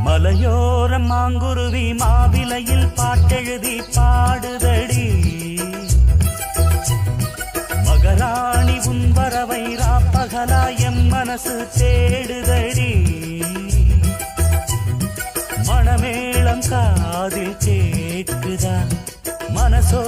மலையோரம் மாங்குருவி மாவிலையில் பாட்டெழுதி பாடுதடி. மகராணி உன் வரவை ராப்பகலா எம் மனசு தேடுதடி. மணமேளம் காதில் கேட்குதா மனசோ